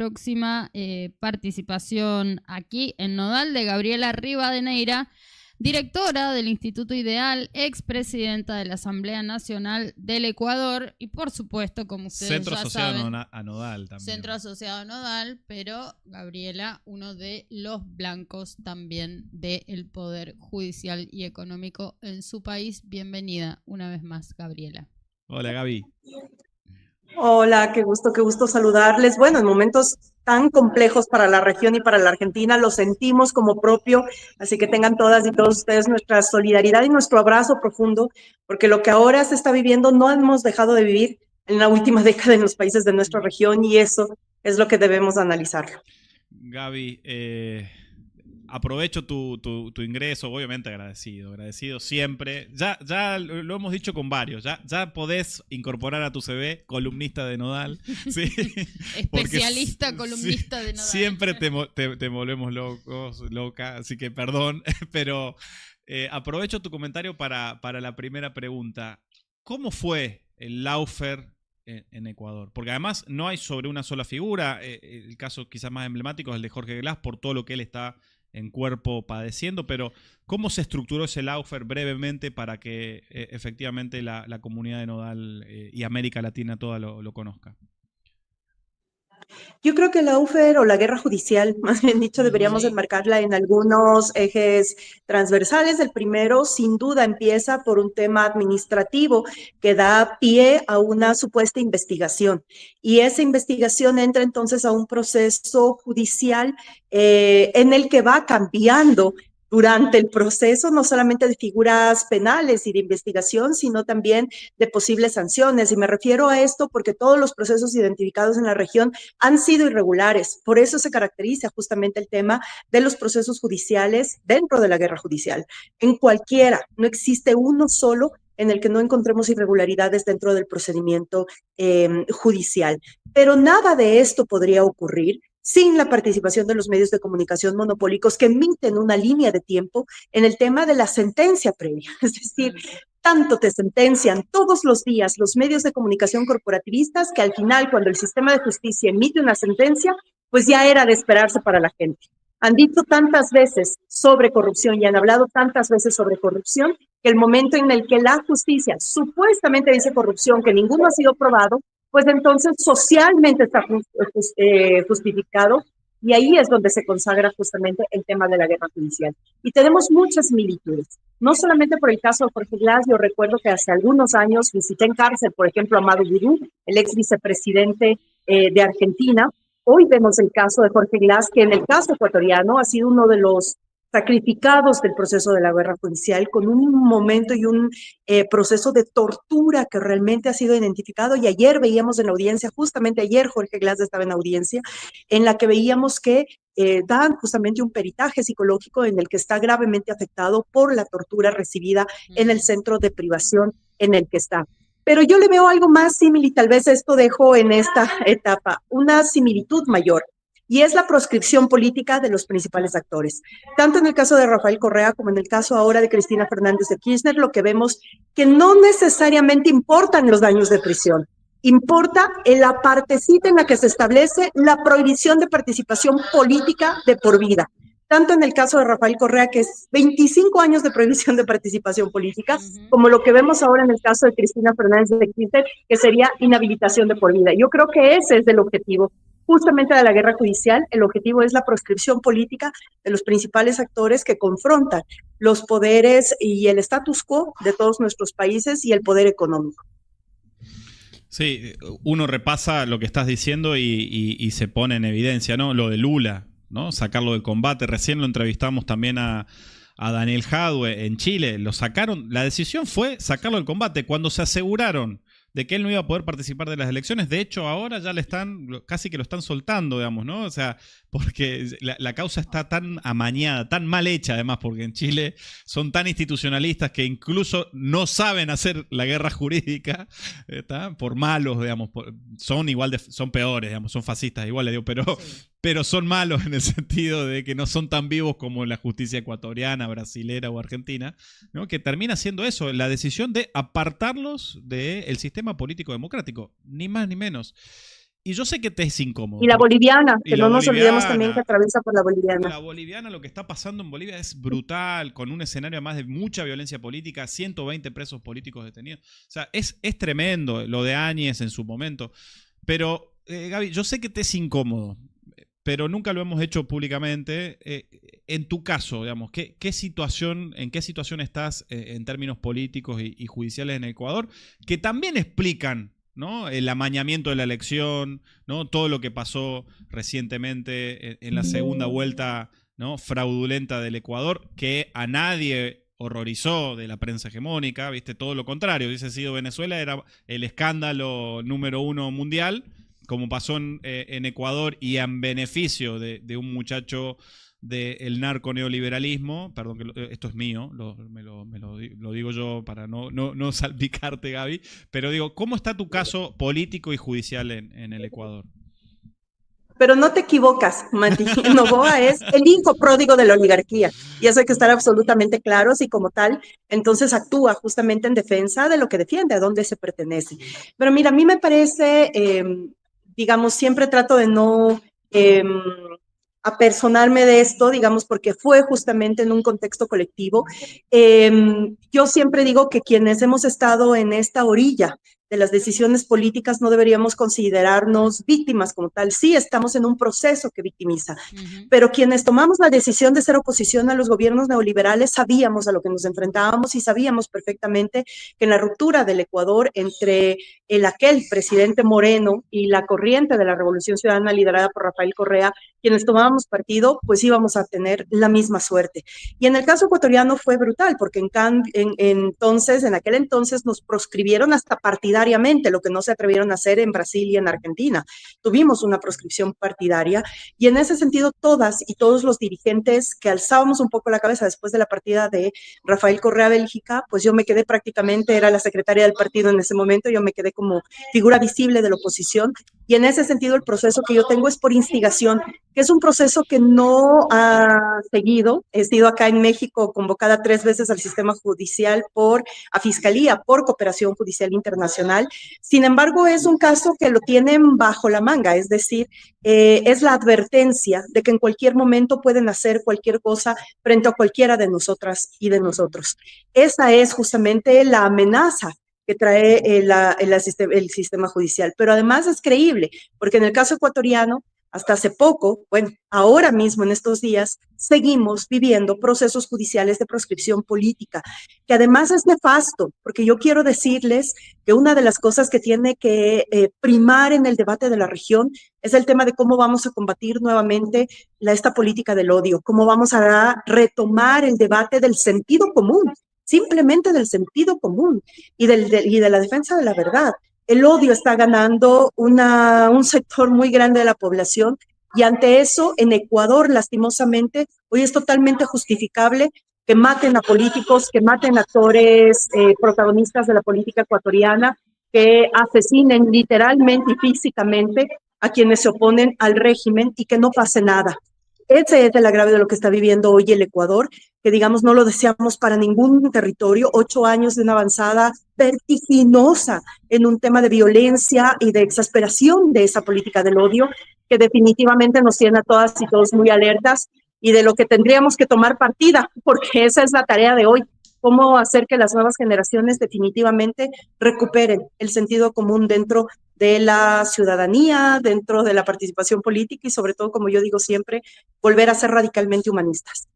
próxima participación aquí en Nodal de Gabriela Rivadeneira, directora del Instituto Ideal, expresidenta de la Asamblea Nacional del Ecuador y, por supuesto, como ustedes Centro ya asociado saben, a Nodal también. Centro asociado a Nodal, pero Gabriela, uno de los blancos también del Poder Judicial y Económico en su país. Bienvenida una vez más, Gabriela. Hola, Gaby. Hola, qué gusto saludarles. Bueno, en momentos tan complejos para la región y para la Argentina, lo sentimos como propio, así que tengan todas y todos ustedes nuestra solidaridad y nuestro abrazo profundo, porque lo que ahora se está viviendo no hemos dejado de vivir en la última década en los países de nuestra región y eso es lo que debemos analizar. Gaby, aprovecho tu ingreso, obviamente agradecido siempre. Ya lo hemos dicho con varios, ya podés incorporar a tu CV columnista de Nodal. ¿Sí? Especialista columnista de Nodal. Siempre te volvemos loca, así que perdón, pero aprovecho tu comentario para la primera pregunta. ¿Cómo fue el Lawfare en Ecuador? Porque además no hay sobre una sola figura. El caso quizás más emblemático es el de Jorge Glass por todo lo que él está en cuerpo padeciendo, pero ¿cómo se estructuró ese Lawfare brevemente para que efectivamente la comunidad de Nodal y América Latina toda lo conozca? Yo creo que la UFER o la guerra judicial, más bien dicho, deberíamos enmarcarla en algunos ejes transversales. El primero, sin duda, empieza por un tema administrativo que da pie a una supuesta investigación. Y esa investigación entra entonces a un proceso judicial en el que va cambiando durante el proceso, no solamente de figuras penales y de investigación, sino también de posibles sanciones. Y me refiero a esto porque todos los procesos identificados en la región han sido irregulares. Por eso se caracteriza justamente el tema de los procesos judiciales dentro de la guerra judicial. En cualquiera, no existe uno solo en el que no encontremos irregularidades dentro del procedimiento judicial. Pero nada de esto podría ocurrir sin la participación de los medios de comunicación monopólicos que emiten una línea de tiempo en el tema de la sentencia previa. Es decir, tanto te sentencian todos los días los medios de comunicación corporativistas que al final, cuando el sistema de justicia emite una sentencia, pues ya era de esperarse para la gente. Han dicho tantas veces sobre corrupción y han hablado tantas veces sobre corrupción que el momento en el que la justicia supuestamente dice corrupción, que ninguno ha sido probado, pues entonces socialmente está justificado y ahí es donde se consagra justamente el tema de la guerra judicial. Y tenemos muchas similitudes, no solamente por el caso de Jorge Glass. Yo recuerdo que hace algunos años visité en cárcel, por ejemplo, a Amado Gurú, el ex vicepresidente de Argentina. Hoy vemos el caso de Jorge Glass, que en el caso ecuatoriano ha sido uno de los sacrificados del proceso de la guerra judicial, con un momento y un proceso de tortura que realmente ha sido identificado. Y ayer veíamos en la audiencia, justamente ayer Jorge Glass estaba en audiencia, en la que veíamos que dan justamente un peritaje psicológico en el que está gravemente afectado por la tortura recibida en el centro de privación en el que está. Pero yo le veo algo más similar, y tal vez esto dejo en esta etapa, una similitud mayor. Y es la proscripción política de los principales actores. Tanto en el caso de Rafael Correa como en el caso ahora de Cristina Fernández de Kirchner, lo que vemos que no necesariamente importan los daños de prisión. Importa en la partecita en la que se establece la prohibición de participación política de por vida. Tanto en el caso de Rafael Correa, que es 25 años de prohibición de participación política, como lo que vemos ahora en el caso de Cristina Fernández de Kirchner, que sería inhabilitación de por vida. Yo creo que ese es el objetivo justamente de la guerra judicial. El objetivo es la proscripción política de los principales actores que confrontan los poderes y el status quo de todos nuestros países y el poder económico. Sí, uno repasa lo que estás diciendo y se pone en evidencia, ¿no? Lo de Lula, ¿no? Sacarlo del combate. Recién lo entrevistamos también a Daniel Jadwe en Chile. Lo sacaron, la decisión fue sacarlo del combate cuando se aseguraron de que él no iba a poder participar de las elecciones. De hecho, ahora ya le están, casi que lo están soltando, digamos, ¿no? O sea, porque la causa está tan amañada, tan mal hecha, además, porque en Chile son tan institucionalistas que incluso no saben hacer la guerra jurídica, ¿está? Por malos, digamos, son peores, digamos, son fascistas igual, digo, pero son malos en el sentido de que no son tan vivos como la justicia ecuatoriana, brasilera o argentina, ¿no? Que termina siendo eso, la decisión de apartarlos del sistema político democrático, ni más ni menos. Y yo sé que te es incómodo. Y la boliviana, y que la no nos boliviana, olvidemos también que atraviesa por la boliviana. La boliviana, lo que está pasando en Bolivia es brutal, con un escenario además de mucha violencia política, 120 presos políticos detenidos. O sea, es tremendo lo de Áñez en su momento. Pero, Gaby, yo sé que te es incómodo, pero nunca lo hemos hecho públicamente. En tu caso, digamos, ¿en qué situación estás en términos políticos y judiciales en Ecuador? Que también explican, ¿no?, el amañamiento de la elección, ¿no?, todo lo que pasó recientemente en la segunda vuelta, ¿no?, fraudulenta del Ecuador, que a nadie horrorizó de la prensa hegemónica, ¿viste? Todo lo contrario, hubiese sido Venezuela, era el escándalo número 1 mundial, como pasó en Ecuador, y en beneficio de un muchacho del narco neoliberalismo, perdón, que esto es mío, lo digo yo para no salpicarte, Gaby, pero digo, ¿cómo está tu caso político y judicial en el Ecuador? Pero no te equivocas, Mati. Noboa es el hijo pródigo de la oligarquía. Y eso hay que estar absolutamente claros y como tal, entonces actúa justamente en defensa de lo que defiende, a dónde se pertenece. Pero mira, a mí me parece, digamos, siempre trato de no apersonarme de esto, digamos, porque fue justamente en un contexto colectivo. Yo siempre digo que quienes hemos estado en esta orilla de las decisiones políticas no deberíamos considerarnos víctimas como tal. Sí, estamos en un proceso que victimiza, pero quienes tomamos la decisión de ser oposición a los gobiernos neoliberales sabíamos a lo que nos enfrentábamos y sabíamos perfectamente que en la ruptura del Ecuador entre aquel presidente Moreno y la corriente de la Revolución Ciudadana liderada por Rafael Correa, quienes tomábamos partido, pues íbamos a tener la misma suerte. Y en el caso ecuatoriano fue brutal, porque en aquel entonces nos proscribieron hasta partidariamente, lo que no se atrevieron a hacer en Brasil y en Argentina. Tuvimos una proscripción partidaria y en ese sentido todas y todos los dirigentes que alzábamos un poco la cabeza después de la partida de Rafael Correa a Bélgica, pues yo me quedé prácticamente, era la secretaria del partido en ese momento, yo me quedé como figura visible de la oposición y en ese sentido el proceso que yo tengo es por instigación, que es un proceso que no ha seguido. He sido acá en México convocada 3 veces al sistema judicial a Fiscalía por cooperación judicial internacional. Sin embargo, es un caso que lo tienen bajo la manga, es decir, es la advertencia de que en cualquier momento pueden hacer cualquier cosa frente a cualquiera de nosotras y de nosotros. Esa es justamente la amenaza que trae el sistema judicial, pero además es creíble, porque en el caso ecuatoriano, hasta hace poco, bueno, ahora mismo en estos días, seguimos viviendo procesos judiciales de proscripción política, que además es nefasto, porque yo quiero decirles que una de las cosas que tiene que primar en el debate de la región es el tema de cómo vamos a combatir nuevamente esta política del odio, cómo vamos a retomar el debate del sentido común, simplemente del sentido común y de la defensa de la verdad. El odio está ganando un sector muy grande de la población y ante eso, en Ecuador, lastimosamente, hoy es totalmente justificable que maten a políticos, que maten a actores protagonistas de la política ecuatoriana, que asesinen literalmente y físicamente a quienes se oponen al régimen y que no pase nada. Ese es el agravio de lo que está viviendo hoy el Ecuador, que digamos no lo deseamos para ningún territorio. 8 años de una avanzada vertiginosa en un tema de violencia y de exasperación de esa política del odio, que definitivamente nos tiene a todas y todos muy alertas y de lo que tendríamos que tomar partida, porque esa es la tarea de hoy. Cómo hacer que las nuevas generaciones definitivamente recuperen el sentido común dentro de la ciudadanía, dentro de la participación política y sobre todo, como yo digo siempre, volver a ser radicalmente humanistas.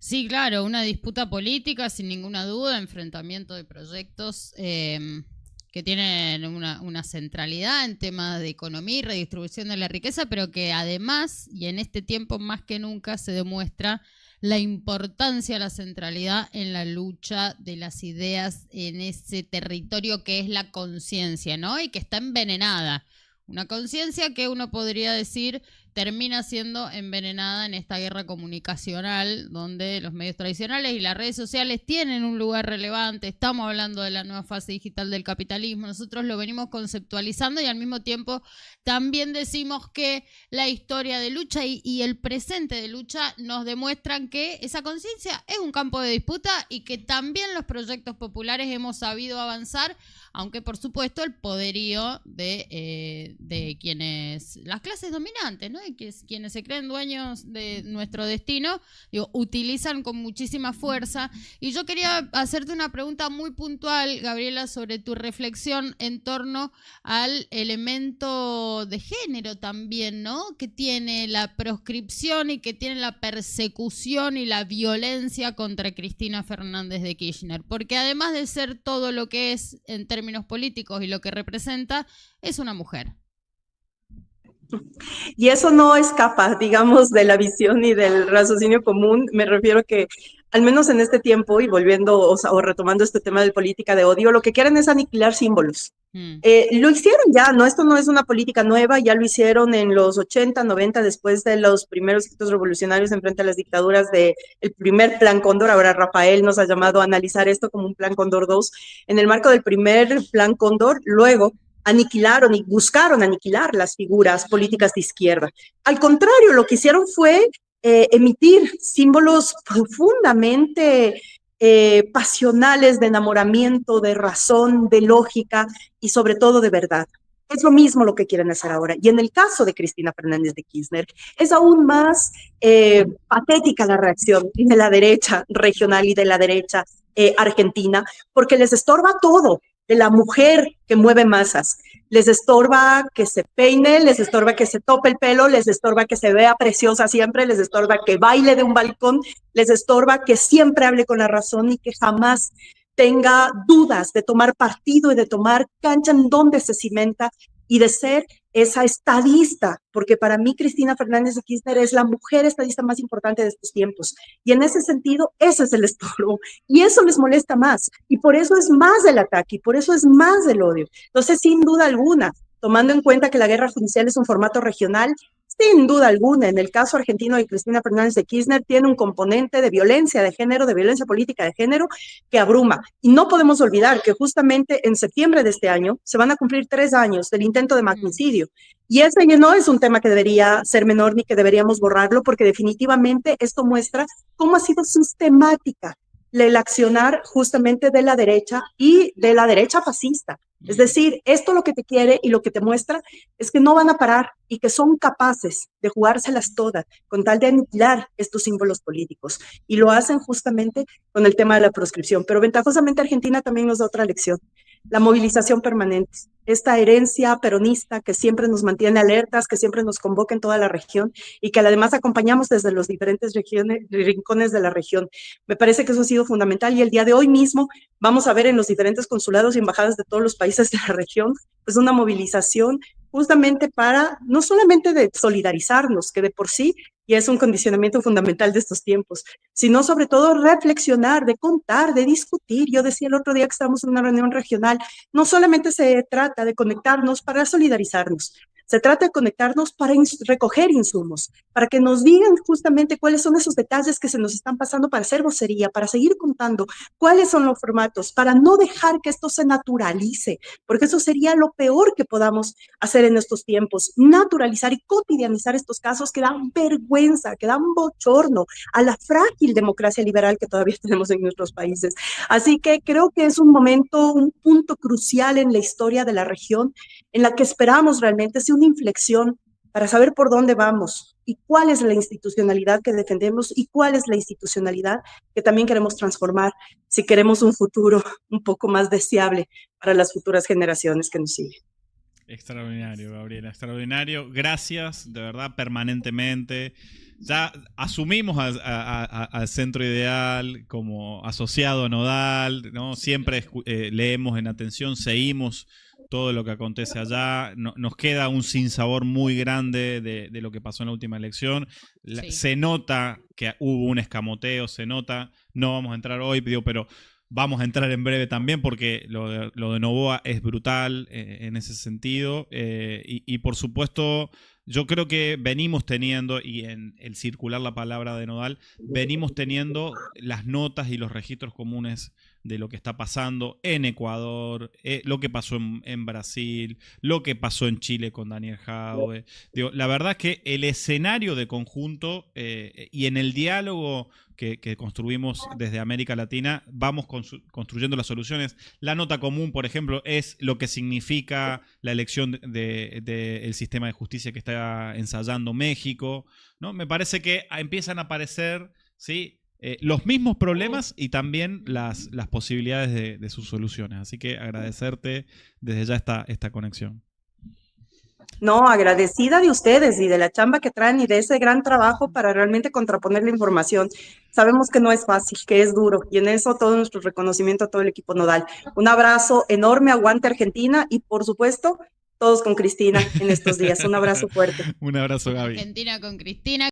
Sí, claro, una disputa política sin ninguna duda, enfrentamiento de proyectos que tienen una centralidad en temas de economía y redistribución de la riqueza, pero que además, y en este tiempo más que nunca, se demuestra la importancia, la centralidad en la lucha de las ideas en ese territorio que es la conciencia, ¿no? Y que está envenenada. Una conciencia que uno podría decir termina siendo envenenada en esta guerra comunicacional donde los medios tradicionales y las redes sociales tienen un lugar relevante. Estamos hablando de la nueva fase digital del capitalismo, nosotros lo venimos conceptualizando y al mismo tiempo también decimos que la historia de lucha y el presente de lucha nos demuestran que esa conciencia es un campo de disputa y que también los proyectos populares hemos sabido avanzar, aunque por supuesto el poderío de quienes, las clases dominantes, ¿no? Y que quienes se creen dueños de nuestro destino, digo, utilizan con muchísima fuerza. Y yo quería hacerte una pregunta muy puntual, Gabriela, sobre tu reflexión en torno al elemento de género también, ¿no? Que tiene la proscripción y que tiene la persecución y la violencia contra Cristina Fernández de Kirchner. Porque además de ser todo lo que es en términos políticos y lo que representa, es una mujer. Y eso no escapa, digamos, de la visión y del raciocinio común. Me refiero que, al menos en este tiempo, y volviendo o retomando este tema de política de odio, lo que quieren es aniquilar símbolos. Lo hicieron ya, ¿no? Esto no es una política nueva, ya lo hicieron en los 80, 90, después de los primeros actos revolucionarios en frente a las dictaduras del primer Plan Cóndor. Ahora Rafael nos ha llamado a analizar esto como un Plan Cóndor 2. En el marco del primer Plan Cóndor, luego aniquilaron y buscaron aniquilar las figuras políticas de izquierda. Al contrario, lo que hicieron fue emitir símbolos profundamente pasionales de enamoramiento, de razón, de lógica y sobre todo de verdad. Es lo mismo lo que quieren hacer ahora. Y en el caso de Cristina Fernández de Kirchner, es aún más patética la reacción de la derecha regional y de la derecha argentina, porque les estorba todo. De la mujer que mueve masas. Les estorba que se peine, les estorba que se tope el pelo, les estorba que se vea preciosa siempre, les estorba que baile de un balcón, les estorba que siempre hable con la razón y que jamás tenga dudas de tomar partido y de tomar cancha en donde se cimenta y de ser esa estadista, porque para mí Cristina Fernández de Kirchner es la mujer estadista más importante de estos tiempos. Y en ese sentido, ese es el estorbo. Y eso les molesta más. Y por eso es más del ataque, y por eso es más del odio. Entonces, sin duda alguna, tomando en cuenta que la guerra judicial es un formato regional, sin duda alguna, en el caso argentino de Cristina Fernández de Kirchner, tiene un componente de violencia de género, de violencia política de género, que abruma. Y no podemos olvidar que justamente en septiembre de este año se van a cumplir 3 años del intento de magnicidio. Y ese no es un tema que debería ser menor ni que deberíamos borrarlo, porque definitivamente esto muestra cómo ha sido sistemática el accionar justamente de la derecha y de la derecha fascista. Es decir, esto lo que te quiere y lo que te muestra es que no van a parar y que son capaces de jugárselas todas con tal de aniquilar estos símbolos políticos. Y lo hacen justamente con el tema de la proscripción. Pero ventajosamente Argentina también nos da otra lección. La movilización permanente, esta herencia peronista que siempre nos mantiene alertas, que siempre nos convoca en toda la región y que además acompañamos desde los diferentes rincones de la región. Me parece que eso ha sido fundamental y el día de hoy mismo vamos a ver en los diferentes consulados y embajadas de todos los países de la región pues una movilización justamente para no solamente de solidarizarnos, que de por sí y es un condicionamiento fundamental de estos tiempos, sino sobre todo reflexionar, de contar, de discutir. Yo decía el otro día que estábamos en una reunión regional, no solamente se trata de conectarnos para solidarizarnos, se trata de conectarnos para recoger insumos, para que nos digan justamente cuáles son esos detalles que se nos están pasando para hacer vocería, para seguir contando cuáles son los formatos, para no dejar que esto se naturalice, porque eso sería lo peor que podamos hacer en estos tiempos, naturalizar y cotidianizar estos casos que dan vergüenza, que dan bochorno a la frágil democracia liberal que todavía tenemos en nuestros países. Así que creo que es un momento, un punto crucial en la historia de la región, en la que esperamos realmente sea una inflexión para saber por dónde vamos y cuál es la institucionalidad que defendemos y cuál es la institucionalidad que también queremos transformar si queremos un futuro un poco más deseable para las futuras generaciones que nos siguen. Extraordinario, Gabriela, extraordinario. Gracias, de verdad, permanentemente. Ya asumimos al Centro Ideal como asociado a Nodal, ¿no? Siempre leemos en atención, seguimos todo lo que acontece allá. Nos queda un sinsabor muy grande de lo que pasó en la última elección. Sí. Se nota que hubo un escamoteo, se nota, no vamos a entrar hoy, pero vamos a entrar en breve también porque lo de Noboa es brutal en ese sentido. Y por supuesto yo creo que venimos teniendo, y en el circular la palabra de Nodal, venimos teniendo las notas y los registros comunes de lo que está pasando en Ecuador, lo que pasó en Brasil, lo que pasó en Chile con Daniel Jadwe. Digo, la verdad es que el escenario de conjunto y en el diálogo que construimos desde América Latina, vamos construyendo las soluciones. La nota común, por ejemplo, es lo que significa la elección del sistema de justicia que está ensayando México, ¿no? Me parece que empiezan a aparecer, ¿sí?, los mismos problemas y también las posibilidades de sus soluciones. Así que agradecerte desde ya esta conexión. No, agradecida de ustedes y de la chamba que traen y de ese gran trabajo para realmente contraponer la información. Sabemos que no es fácil, que es duro, y en eso todo nuestro reconocimiento a todo el equipo Nodal. Un abrazo enorme, aguante Argentina, y por supuesto, todos con Cristina en estos días. Un abrazo fuerte. Un abrazo, Gaby. Argentina con Cristina.